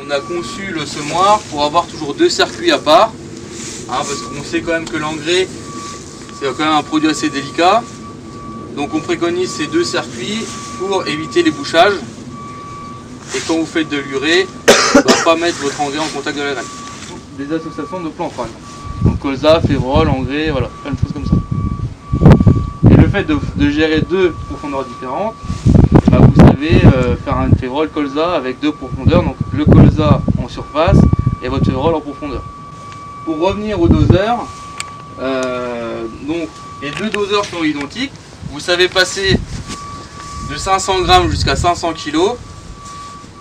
on a conçu le semoir pour avoir toujours deux circuits à part, parce qu'on sait quand même que l'engrais c'est quand même un produit assez délicat. Donc on préconise ces deux circuits pour éviter les bouchages. Et quand vous faites de l'urée, pas mettre votre engrais en contact de la graine. Des associations de plantes par exemple. Donc colza, févrole, engrais, voilà, plein de choses comme ça. Et le fait de gérer deux profondeurs différentes, vous savez faire un févrole colza avec deux profondeurs, donc le colza en surface et votre févrole en profondeur. Pour revenir au doseur, donc les deux doseurs sont identiques. Vous savez passer de 500 grammes jusqu'à 500 kg,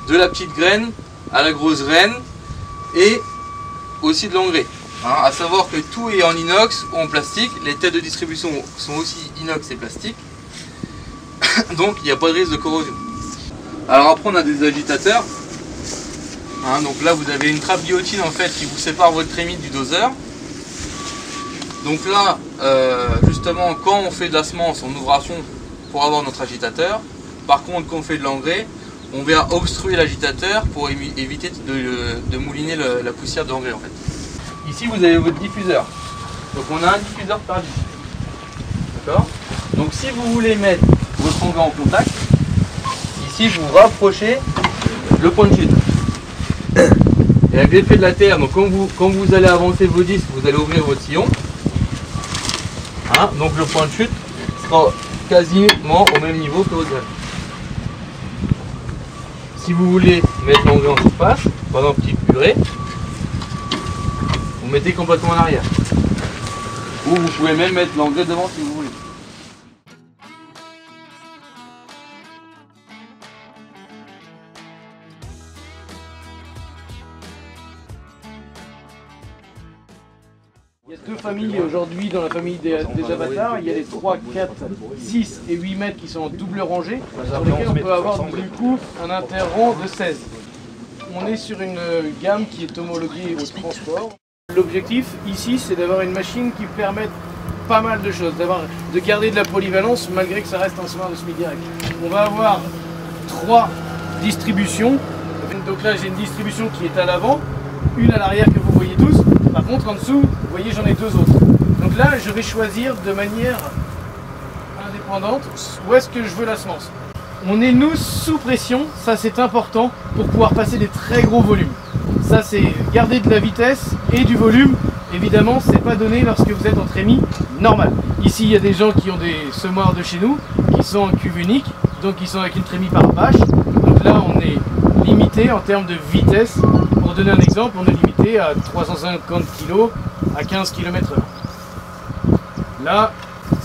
de la petite graine à la grosse graine et aussi de l'engrais. À savoir que tout est en inox ou en plastique, les têtes de distribution sont aussi inox et plastique, donc il n'y a pas de risque de corrosion. Alors après on a des agitateurs, donc là vous avez une trappe guillotine en fait qui vous sépare votre trémie du doseur. Donc là justement quand on fait de la semence on ouvre à fond pour avoir notre agitateur. Par contre quand on fait de l'engrais on vient obstruer l'agitateur pour éviter de mouliner la poussière de l'engrais en fait. Ici vous avez votre diffuseur. Donc on a un diffuseur par disque. D'accord? Donc si vous voulez mettre votre engrais en contact, ici vous rapprochez le point de chute. Et avec l'effet de la terre, donc quand vous allez avancer vos disques, vous allez ouvrir votre sillon. Donc le point de chute sera quasiment au même niveau que votre graine. Si vous voulez mettre l'engrais en surface, par exemple petit purée, vous mettez complètement en arrière. Ou vous pouvez même mettre l'engrais devant si vous voulez. Il y a deux familles aujourd'hui dans la famille des avatars. Il y a les 3, 4, 6 et 8 mètres qui sont en double rangée, sur lesquels on peut avoir du coup un interrang de 16. On est sur une gamme qui est homologuée au transport. L'objectif ici c'est d'avoir une machine qui permette pas mal de choses, de garder de la polyvalence malgré que ça reste un semoir de semi-direct. On va avoir 3 distributions. Donc là j'ai une distribution qui est à l'avant, une à l'arrière que vous voyez tous. Par contre en dessous, vous voyez j'en ai 2 autres. Donc là je vais choisir de manière indépendante où est-ce que je veux la semence. On est nous sous pression, ça c'est important pour pouvoir passer des très gros volumes. Ça c'est garder de la vitesse et du volume. Évidemment c'est pas donné lorsque vous êtes en trémie normale. Ici il y a des gens qui ont des semoirs de chez nous qui sont en cuve unique, donc ils sont avec une trémie par bâche. Donc là on est limité en termes de vitesse. Pour donner un exemple, on est limité à 350 kg à 15 km/h. Là,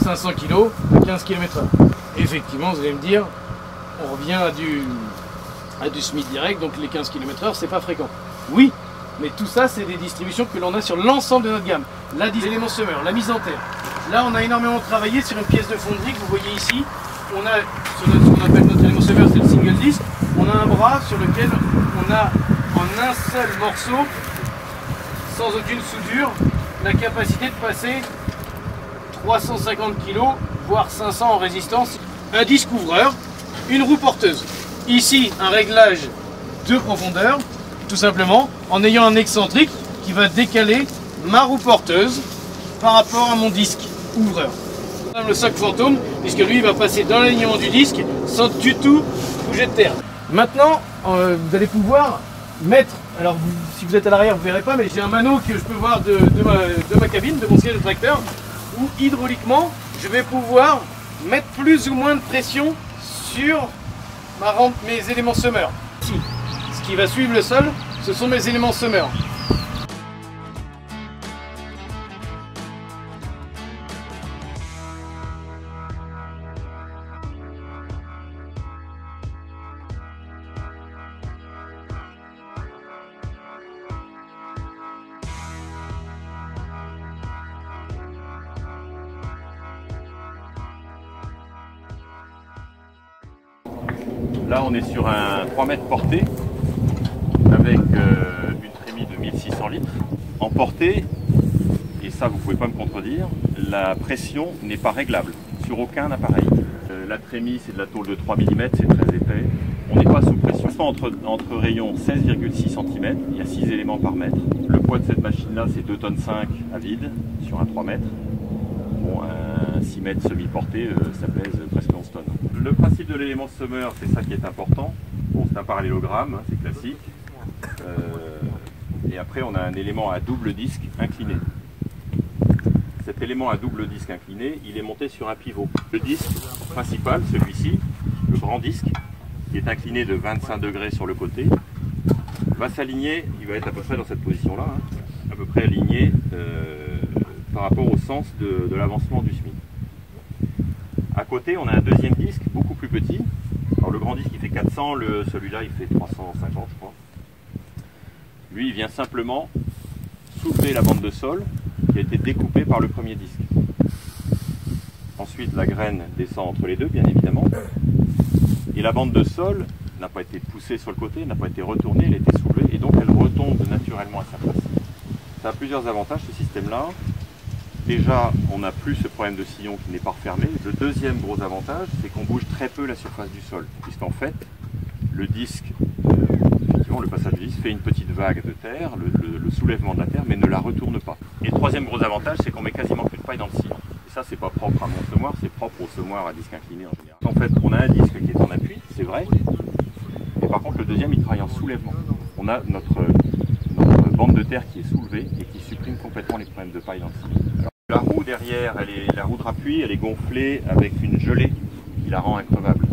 500 kg à 15 km/h. Effectivement, vous allez me dire, on revient à du semi-direct, donc les 15 km/h, c'est pas fréquent. Oui, mais tout ça, c'est des distributions que l'on a sur l'ensemble de notre gamme. Là, des éléments semeurs, la mise en terre. Là, on a énormément travaillé sur une pièce de fonderie que vous voyez ici. On a, sur ce qu'on appelle notre élément semeur, c'est le single disc. On a un bras sur lequel on a en un seul morceau, sans aucune soudure, la capacité de passer 350 kg, voire 500 en résistance, un disque ouvreur, une roue porteuse. Ici, un réglage de profondeur, tout simplement, en ayant un excentrique qui va décaler ma roue porteuse par rapport à mon disque ouvreur. Le sac fantôme, puisque lui, il va passer dans l'alignement du disque sans du tout bouger de terre. Maintenant, vous allez pouvoir mettre, alors si vous êtes à l'arrière vous ne verrez pas, mais j'ai un mano que je peux voir de ma cabine, de mon siège de tracteur, où hydrauliquement je vais pouvoir mettre plus ou moins de pression sur mes éléments semeurs. Ici, ce qui va suivre le sol, ce sont mes éléments semeurs. Là on est sur un 3 mètres portée avec une trémie de 1600 litres. En portée, et ça vous pouvez pas me contredire, la pression n'est pas réglable sur aucun appareil. La trémie c'est de la tôle de 3 mm, c'est très épais, on n'est pas sous pression. l'avancement entre rayons 16,6 cm, il y a 6 éléments par mètre. Le poids de cette machine-là, c'est 2,5 tonnes à vide sur un 3 mètres. Bon, un 6 mètres semi-porté, ça pèse presque 11 tonnes. Le principe de l'élément semeur, c'est ça qui est important. Bon, c'est un parallélogramme, hein, c'est classique. Et après, on a un élément à double disque incliné. Cet élément à double disque incliné, il est monté sur un pivot. Le disque principal, celui-ci, le grand disque, qui est incliné de 25 degrés sur le côté, va s'aligner, il va être à peu près dans cette position-là, hein, à peu près aligné par rapport au sens de l'avancement du SMIC. À côté, on a un deuxième disque, beaucoup plus petit. Alors le grand disque, il fait 400, celui-là, il fait 350, je crois. Lui, il vient simplement soulever la bande de sol qui a été découpée par le premier disque. Ensuite, la graine descend entre les deux, bien évidemment. Et la bande de sol n'a pas été poussée sur le côté, n'a pas été retournée, elle a été soulevée, et donc elle retombe naturellement à sa place. Ça a plusieurs avantages, ce système-là. Déjà, on n'a plus ce problème de sillon qui n'est pas refermé. Le deuxième gros avantage, c'est qu'on bouge très peu la surface du sol, puisqu'en fait, le disque, effectivement, le passage du disque fait une petite vague de terre, le soulèvement de la terre, mais ne la retourne pas. Et le troisième gros avantage, c'est qu'on met quasiment plus de paille dans le sillon. Et ça, c'est pas propre à mon semoir, c'est propre au semoir à disque incliné en général. En fait, on a un disque qui est en appui, c'est vrai, et par contre, le deuxième, il travaille en soulèvement. On a notre bande de terre qui est soulevée et qui supprime complètement les problèmes de paille dans le sillon. Alors, la roue derrière, la roue de appui, elle est gonflée avec une gelée qui la rend increvable.